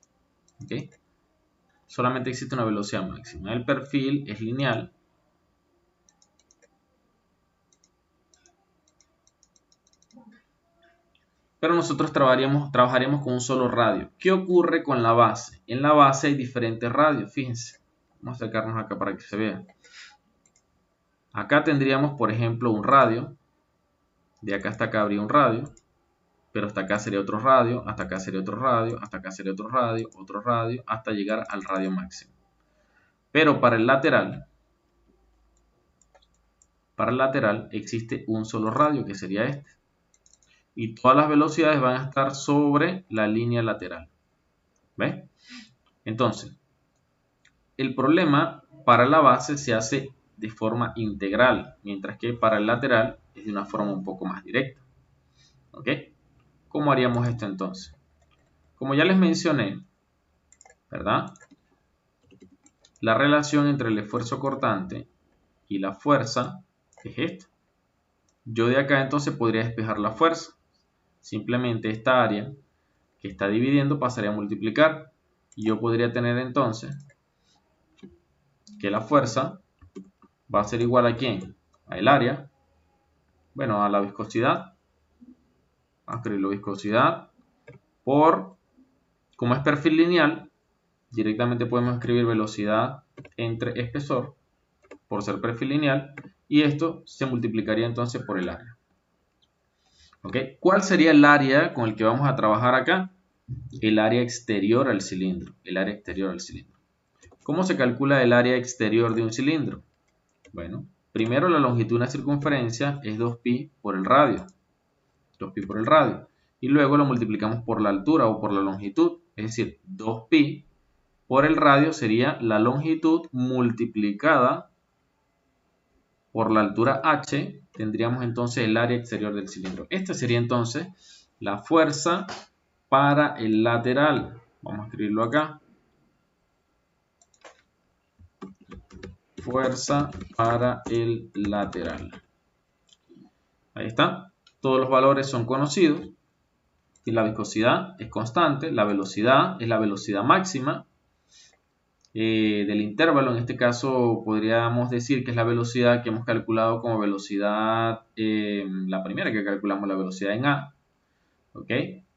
[SPEAKER 1] ¿Okay? Solamente existe una velocidad máxima. El perfil es lineal. Pero nosotros trabajaríamos con un solo radio. ¿Qué ocurre con la base? En la base hay diferentes radios, fíjense. Vamos a acercarnos acá para que se vea. Acá tendríamos, por ejemplo, un radio. De acá hasta acá habría un radio. Pero hasta acá sería otro radio, hasta acá sería otro radio, hasta acá sería otro radio, hasta llegar al radio máximo. Pero para el lateral existe un solo radio, que sería este. Y todas las velocidades van a estar sobre la línea lateral. ¿Ves? Entonces, el problema para la base se hace de forma integral, mientras que para el lateral es de una forma un poco más directa. ¿Ok? ¿Cómo haríamos esto entonces? Como ya les mencioné, ¿verdad? La relación entre el esfuerzo cortante y la fuerza es esta. Yo de acá entonces podría despejar la fuerza. Simplemente esta área que está dividiendo pasaría a multiplicar. Y yo podría tener entonces que la fuerza va a ser igual a ¿quién? A el área. Bueno, a la viscosidad. Vamos a escribir la viscosidad por, como es perfil lineal, directamente podemos escribir velocidad entre espesor por ser perfil lineal. Y esto se multiplicaría entonces por el área. ¿Ok? ¿Cuál sería el área con el que vamos a trabajar acá? El área exterior al cilindro. El área exterior al cilindro. ¿Cómo se calcula el área exterior de un cilindro? Bueno, primero la longitud de una circunferencia es 2pi por el radio. 2pi por el radio. Y luego lo multiplicamos por la altura o por la longitud. Es decir, 2pi por el radio sería la longitud multiplicada por la altura h. Tendríamos entonces el área exterior del cilindro. Esta sería entonces la fuerza para el lateral. Vamos a escribirlo acá. Fuerza para el lateral. Ahí está. Todos los valores son conocidos. Y la viscosidad es constante. La velocidad es la velocidad máxima del intervalo. En este caso podríamos decir que es la velocidad que hemos calculado como velocidad, la primera que calculamos la velocidad en A. ¿Ok?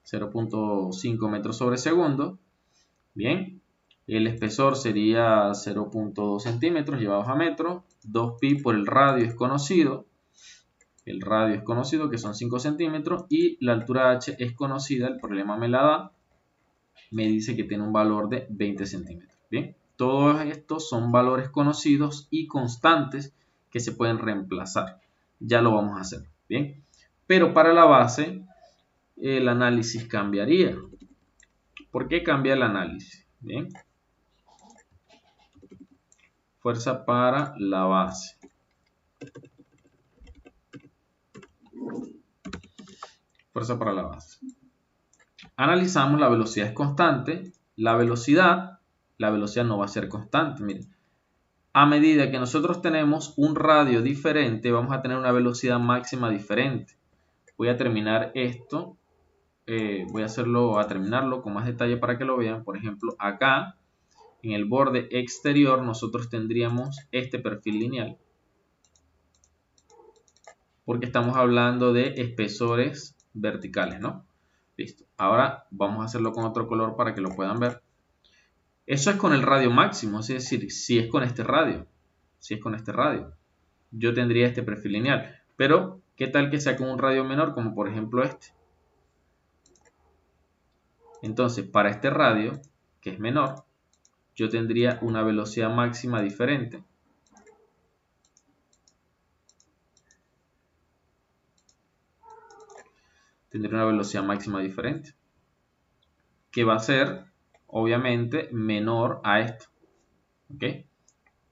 [SPEAKER 1] 0.5 metros sobre segundo. Bien. El espesor sería 0.2 centímetros llevados a metro. 2pi por el radio es conocido. El radio es conocido, que son 5 centímetros. Y la altura h es conocida. El problema me la da. Me dice que tiene un valor de 20 centímetros. Bien. Todos estos son valores conocidos y constantes que se pueden reemplazar. Ya lo vamos a hacer. Bien. Pero para la base, el análisis cambiaría. ¿Por qué cambia el análisis? Bien. Fuerza para la base. Fuerza para la base. Analizamos, la velocidad es constante. La velocidad no va a ser constante. Miren. A medida que nosotros tenemos un radio diferente, vamos a tener una velocidad máxima diferente. Voy a terminar esto. Voy a terminarlo con más detalle para que lo vean. Por ejemplo, acá en el borde exterior nosotros tendríamos este perfil lineal. Porque estamos hablando de espesores verticales, ¿no? Listo. Ahora vamos a hacerlo con otro color para que lo puedan ver. Eso es con el radio máximo, es decir, si es con este radio. Si es con este radio. Yo tendría este perfil lineal. Pero, ¿qué tal que sea con un radio menor, como por ejemplo este? Entonces, para este radio, que es menor, yo tendría una velocidad máxima diferente. Tendría una velocidad máxima diferente. Que va a ser, obviamente, menor a esto. ¿Ok?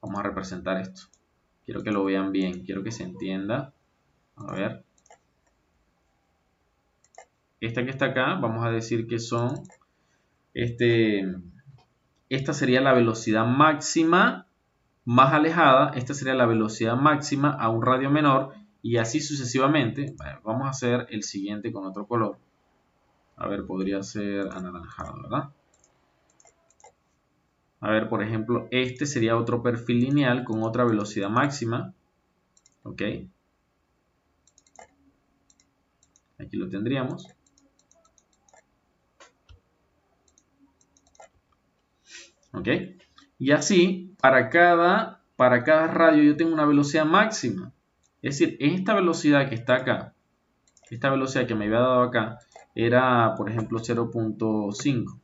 [SPEAKER 1] Vamos a representar esto. Quiero que lo vean bien. Quiero que se entienda. A ver. esta que está acá, vamos a decir que son, esta sería la velocidad máxima más alejada, esta sería la velocidad máxima a un radio menor, y así sucesivamente. Vamos a hacer el siguiente con otro color. A ver, podría ser anaranjado, ¿verdad? A ver, por ejemplo, este sería otro perfil lineal con otra velocidad máxima. Ok. Aquí lo tendríamos. Ok. Y así, para cada radio yo tengo una velocidad máxima. Es decir, esta velocidad que está acá, esta velocidad que me había dado acá, era, por ejemplo, 0.5.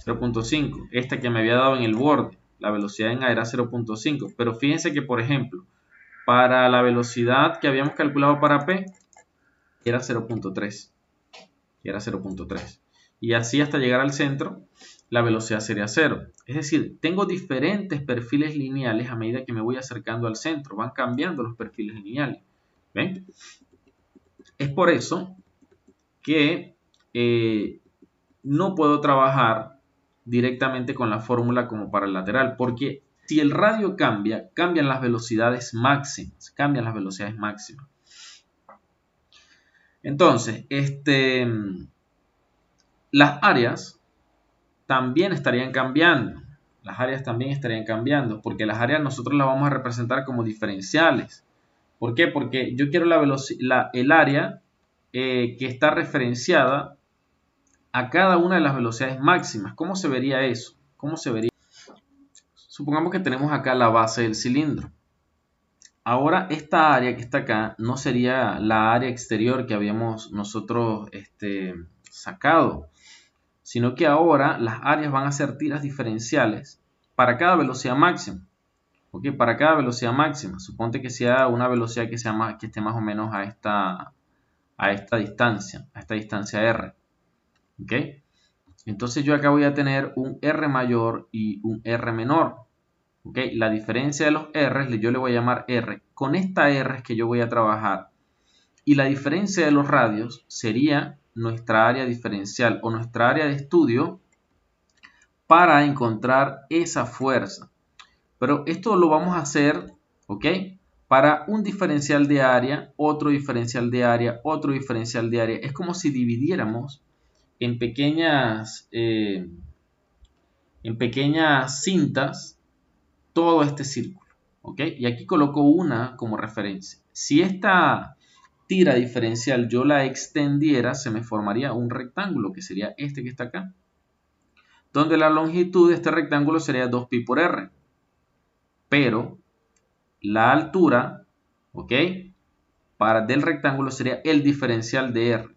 [SPEAKER 1] 0.5. Esta que me había dado en el borde, la velocidad en A era 0.5. Pero fíjense que, por ejemplo, para la velocidad que habíamos calculado para P, era 0.3. Era 0.3. Y así hasta llegar al centro, la velocidad sería 0. Es decir, tengo diferentes perfiles lineales a medida que me voy acercando al centro. Van cambiando los perfiles lineales. ¿Ven? Es por eso que no puedo trabajar directamente con la fórmula como para el lateral, porque si el radio cambia, cambian las velocidades máximas. Cambian las velocidades máximas. Entonces, las áreas también estarían cambiando. Las áreas también estarían cambiando, porque las áreas nosotros las vamos a representar como diferenciales. ¿Por qué? Porque yo quiero el área que está referenciada a cada una de las velocidades máximas. ¿Cómo se vería eso? ¿Cómo se vería? Supongamos que tenemos acá la base del cilindro. Ahora esta área que está acá no sería la área exterior que habíamos nosotros sacado, sino que ahora las áreas van a ser tiras diferenciales para cada velocidad máxima. ¿Ok? Para cada velocidad máxima. Suponte que sea una velocidad que esté más o menos a esta distancia R. ¿Ok? Entonces yo acá voy a tener un R mayor y un R menor. ¿Ok? La diferencia de los R, yo le voy a llamar R. Con esta R es que yo voy a trabajar. Y la diferencia de los radios sería nuestra área diferencial o nuestra área de estudio para encontrar esa fuerza. Pero esto lo vamos a hacer, ¿ok? Para un diferencial de área, otro diferencial de área, otro diferencial de área. Es como si dividiéramos en pequeñas cintas todo este círculo, ¿ok? Y aquí coloco una como referencia. Si esta tira diferencial yo la extendiera, se me formaría un rectángulo, que sería este que está acá, donde la longitud de este rectángulo sería 2pi por r. Pero la altura, ¿ok? Del rectángulo sería el diferencial de r.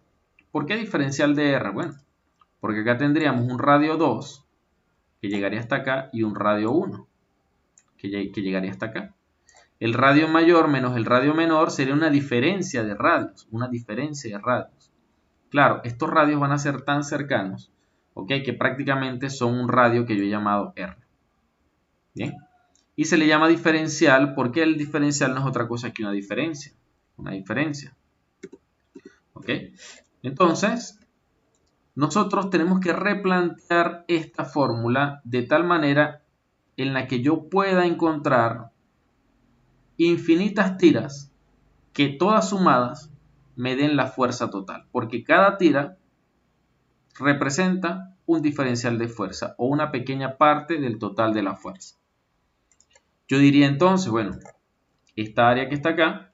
[SPEAKER 1] ¿Por qué diferencial de r? Bueno, porque acá tendríamos un radio 2 que llegaría hasta acá y un radio 1 que llegaría hasta acá. El radio mayor menos el radio menor sería una diferencia de radios. Una diferencia de radios. Claro, estos radios van a ser tan cercanos, ¿ok? Que prácticamente son un radio que yo he llamado R. Bien. Y se le llama diferencial porque el diferencial no es otra cosa que una diferencia. Una diferencia. ¿Ok? Entonces, nosotros tenemos que replantear esta fórmula de tal manera en la que yo pueda encontrar infinitas tiras que todas sumadas me den la fuerza total. Porque cada tira representa un diferencial de fuerza o una pequeña parte del total de la fuerza. Yo diría entonces, bueno, esta área que está acá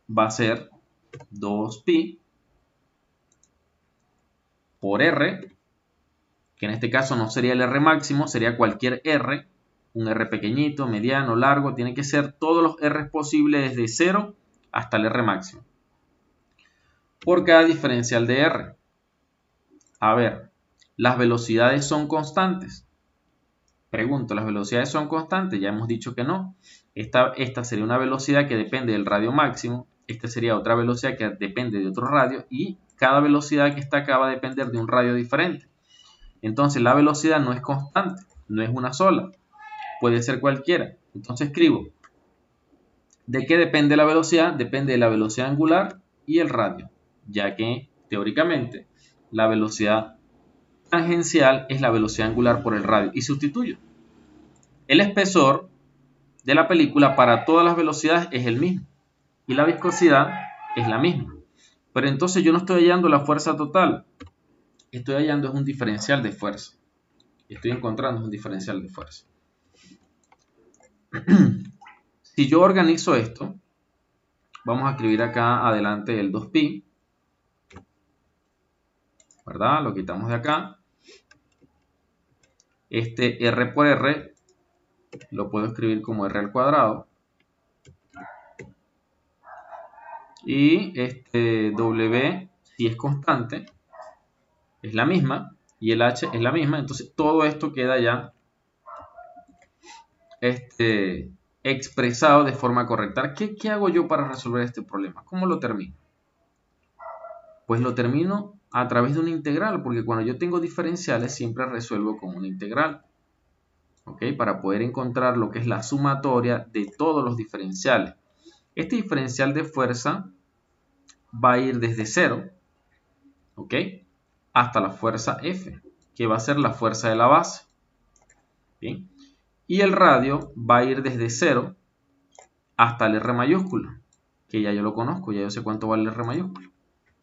[SPEAKER 1] va a ser 2pi por r, que en este caso no sería el r máximo, sería cualquier r, un r pequeñito, mediano, largo, tiene que ser todos los r posibles desde 0 hasta el r máximo, por cada diferencial de r. A ver, ¿las velocidades son constantes? Pregunto, ¿las velocidades son constantes? Ya hemos dicho que no. Esta sería una velocidad que depende del radio máximo. Esta sería otra velocidad que depende de otro radio. Y cada velocidad que está acá va a depender de un radio diferente. Entonces la velocidad no es constante. No es una sola. Puede ser cualquiera. Entonces escribo. ¿De qué depende la velocidad? Depende de la velocidad angular y el radio, ya que teóricamente la velocidad tangencial es la velocidad angular por el radio y sustituyo. El espesor de la película para todas las velocidades es el mismo y la viscosidad es la misma. Pero entonces yo no estoy hallando la fuerza total, estoy hallando es un diferencial de fuerza. Estoy encontrando un diferencial de fuerza. Si yo organizo esto, vamos a escribir acá adelante el 2pi, ¿verdad? Lo quitamos de acá. Este r por r lo puedo escribir como r al cuadrado. Y este w, si es constante, es la misma. Y el h es la misma. Entonces todo esto queda ya expresado de forma correcta. ¿Qué hago yo para resolver este problema? ¿Cómo lo termino? Pues lo termino a través de una integral, porque cuando yo tengo diferenciales siempre resuelvo con una integral. ¿Ok? Para poder encontrar lo que es la sumatoria de todos los diferenciales. Este diferencial de fuerza va a ir desde 0, ¿ok? Hasta la fuerza F, que va a ser la fuerza de la base. ¿Bien? Y el radio va a ir desde 0 hasta el R mayúscula, que ya yo lo conozco, ya yo sé cuánto vale el R mayúscula,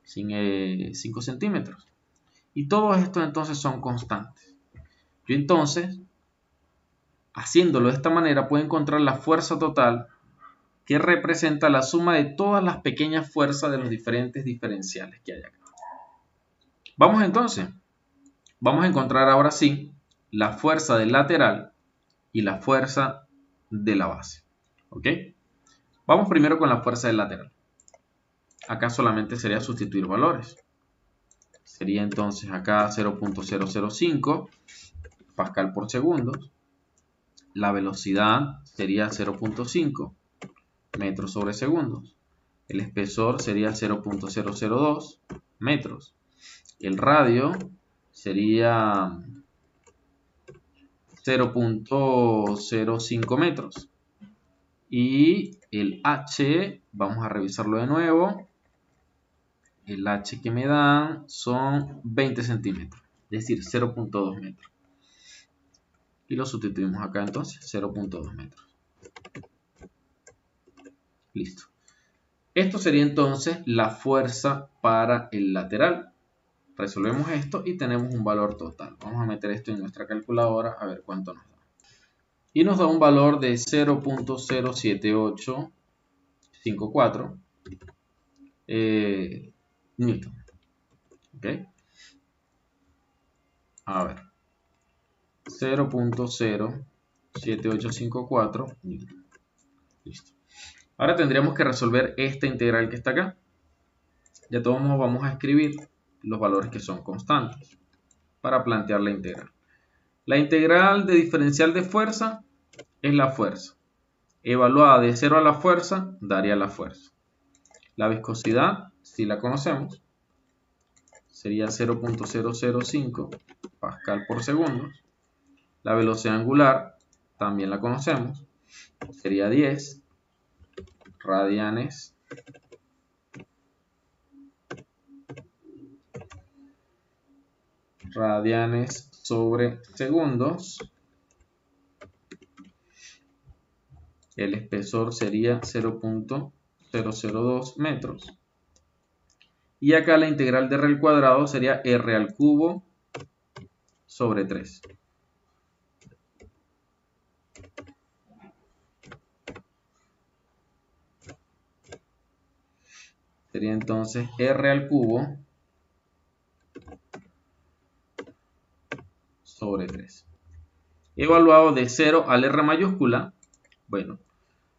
[SPEAKER 1] 5 centímetros. Y todos estos entonces son constantes. Yo entonces, haciéndolo de esta manera, puedo encontrar la fuerza total que representa la suma de todas las pequeñas fuerzas de los diferentes diferenciales que hay acá. Vamos entonces, vamos a encontrar ahora sí la fuerza del lateral y la fuerza de la base. ¿Ok? Vamos primero con la fuerza del lateral. Acá solamente sería sustituir valores. Sería entonces acá 0.005 pascal por segundo. La velocidad sería 0.5 metros sobre segundos. El espesor sería 0.002 metros. El radio sería 0.05 metros. Y el H, vamos a revisarlo de nuevo. El H que me dan son 20 centímetros, es decir, 0.2 metros. Y lo sustituimos acá entonces, 0.2 metros. Listo. Esto sería entonces la fuerza para el lateral. Resolvemos esto y tenemos un valor total. Vamos a meter esto en nuestra calculadora a ver cuánto nos da. Y nos da un valor de 0.07854 Newton. ¿Ok? A ver. 0.07854 Newton. Listo. Ahora tendríamos que resolver esta integral que está acá. De todos modos vamos a escribir los valores que son constantes para plantear la integral. La integral de diferencial de fuerza es la fuerza. Evaluada de 0 a la fuerza, daría la fuerza. La viscosidad, si la conocemos, sería 0.005 pascal por segundo. La velocidad angular, también la conocemos, sería 10 radianes sobre segundos. El espesor sería 0.002 metros. Y acá la integral de r al cuadrado sería r al cubo sobre 3. Sería entonces r al cubo sobre 3. Evaluado de 0 al r mayúscula, bueno,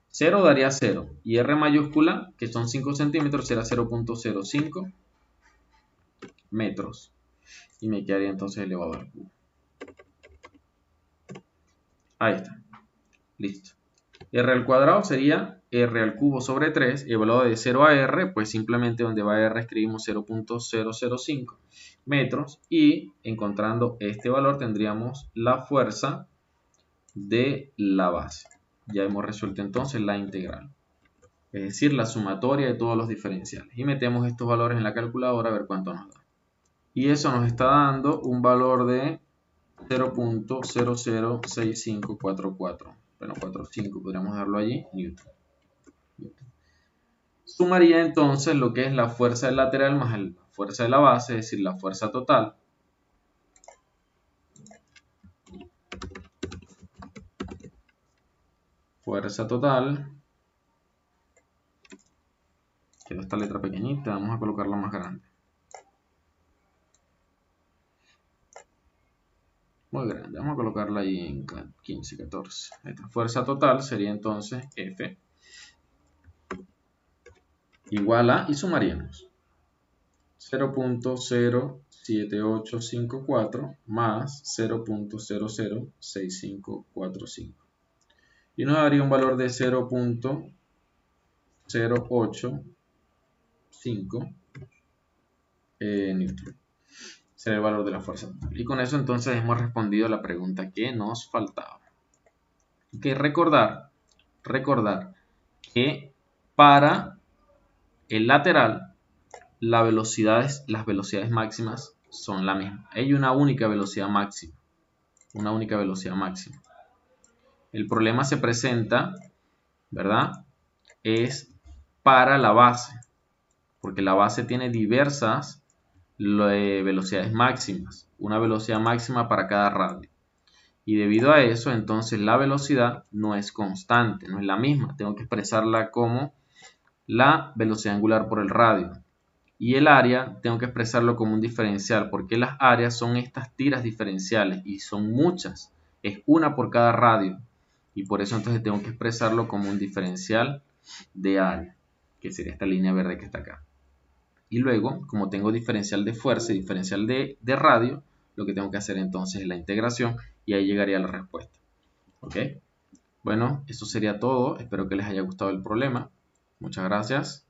[SPEAKER 1] 0 daría 0 y r mayúscula, que son 5 centímetros, será 0.05 metros. Y me quedaría entonces elevado al cubo. Ahí está. Listo. R al cuadrado sería r al cubo sobre 3, evaluado de 0 a r, pues simplemente donde va r escribimos 0.005 metros y encontrando este valor tendríamos la fuerza de la base. Ya hemos resuelto entonces la integral. es decir, la sumatoria de todos los diferenciales. Y metemos estos valores en la calculadora a ver cuánto nos da. Y eso nos está dando un valor de 0.006544. Bueno, 45 podríamos darlo allí, Newton. Sumaría entonces lo que es la fuerza del lateral más la fuerza de la base, es decir, la fuerza total. Fuerza total. Quedó esta letra pequeñita, vamos a colocarla más grande. Muy grande, vamos a colocarla ahí en 15, 14. Esta fuerza total sería entonces F igual a, y sumaríamos 0.07854 más 0.006545. Y nos daría un valor de 0.085 Newton. Será el valor de la fuerza total. Y con eso entonces hemos respondido a la pregunta que nos faltaba. Hay que recordar que para el lateral las velocidades máximas son la misma. Hay una única velocidad máxima. El problema se presenta, ¿verdad? Es para la base, porque la base tiene diversas velocidades máximas, una velocidad máxima para cada radio. Y debido a eso, entonces la velocidad no es constante, no es la misma. Tengo que expresarla como la velocidad angular por el radio. Y el área tengo que expresarlo como un diferencial, porque las áreas son estas tiras diferenciales y son muchas. Es una por cada radio. Y por eso entonces tengo que expresarlo como un diferencial de área, que sería esta línea verde que está acá. Y luego, como tengo diferencial de fuerza y diferencial de radio, lo que tengo que hacer entonces es la integración y ahí llegaría la respuesta. ¿Ok? Bueno, eso sería todo. Espero que les haya gustado el problema. Muchas gracias.